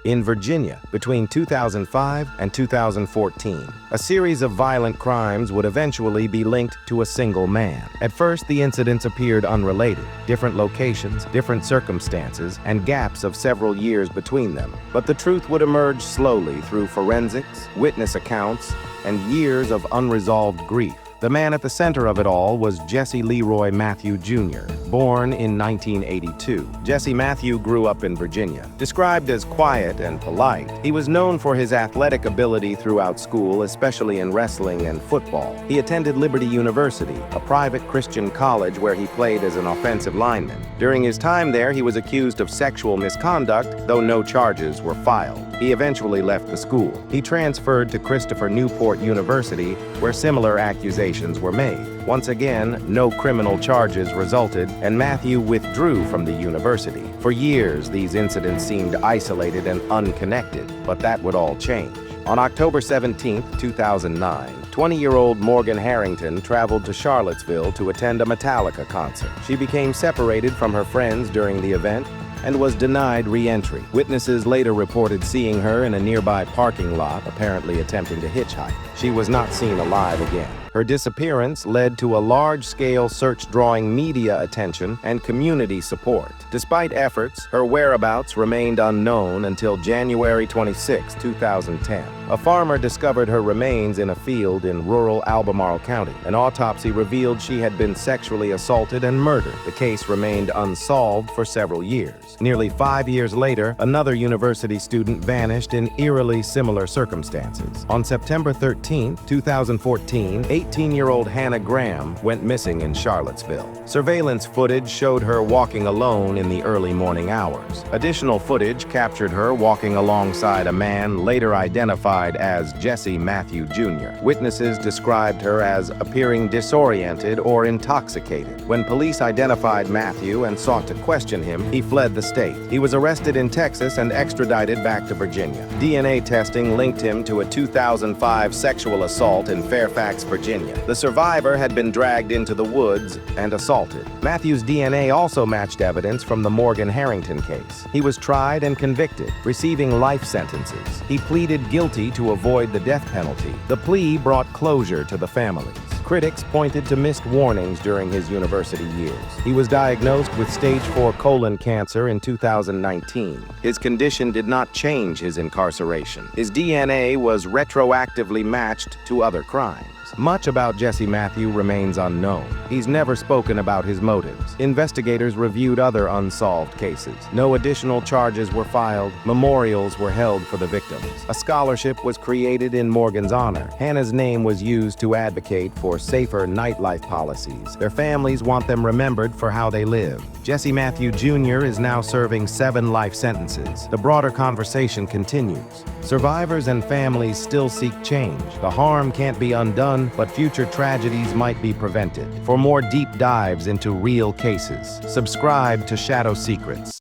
in Virginia between 2005 and 2014. A series of violent crimes would eventually be linked to a single man. At first, the incidents appeared unrelated, different locations, different circumstances, and gaps of several years between them. But the truth would emerge slowly through forensics, witness accounts, and years of unresolved grief. The man at the center of it all was Jesse Leroy Matthew Jr., born in 1982. Jesse Matthew grew up in Virginia. Described as quiet and polite, he was known for his athletic ability throughout school, especially in wrestling and football. He attended Liberty University, a private Christian college where he played as an offensive lineman. During his time there, he was accused of sexual misconduct, though no charges were filed. He eventually left the school. He transferred to Christopher Newport University, where similar accusations were made. Once again, no criminal charges resulted, and Matthew withdrew from the university. For years, these incidents seemed isolated and unconnected, but that would all change. On October 17, 2009, 20-year-old Morgan Harrington traveled to Charlottesville to attend a Metallica concert. She became separated from her friends during the event and was denied re-entry. Witnesses later reported seeing her in a nearby parking lot, apparently attempting to hitchhike. She was not seen alive again. Her disappearance led to a large-scale search drawing media attention and community support. Despite efforts, her whereabouts remained unknown until January 26, 2010. A farmer discovered her remains in a field in rural Albemarle County. An autopsy revealed she had been sexually assaulted and murdered. The case remained unsolved for several years. Nearly 5 years later, another university student vanished in eerily similar circumstances. On September 13, 2014, 18-year-old Hannah Graham went missing in Charlottesville. Surveillance footage showed her walking alone in the early morning hours. Additional footage captured her walking alongside a man later identified as Jesse Matthew Jr. Witnesses described her as appearing disoriented or intoxicated. When police identified Matthew and sought to question him, he fled the state. He was arrested in Texas and extradited back to Virginia. DNA testing linked him to a 2005 sexual assault in Fairfax, Virginia. The survivor had been dragged into the woods and assaulted. Matthew's DNA also matched evidence from the Morgan Harrington case. He was tried and convicted, receiving life sentences. He pleaded guilty to avoid the death penalty. The plea brought closure to the families. Critics pointed to missed warnings during his university years. He was diagnosed with stage 4 colon cancer in 2019. His condition did not change his incarceration. His DNA was retroactively matched to other crimes. Much about Jesse Matthew remains unknown. He's never spoken about his motives. Investigators reviewed other unsolved cases. No additional charges were filed. Memorials were held for the victims. A scholarship was created in Morgan's honor. Hannah's name was used to advocate for safer nightlife policies. Their families want them remembered for how they lived. Jesse Matthew Jr. is now serving 7 life sentences. The broader conversation continues. Survivors and families still seek change. The harm can't be undone, but future tragedies might be prevented. For more deep dives into real cases, subscribe to Shadow Secrets.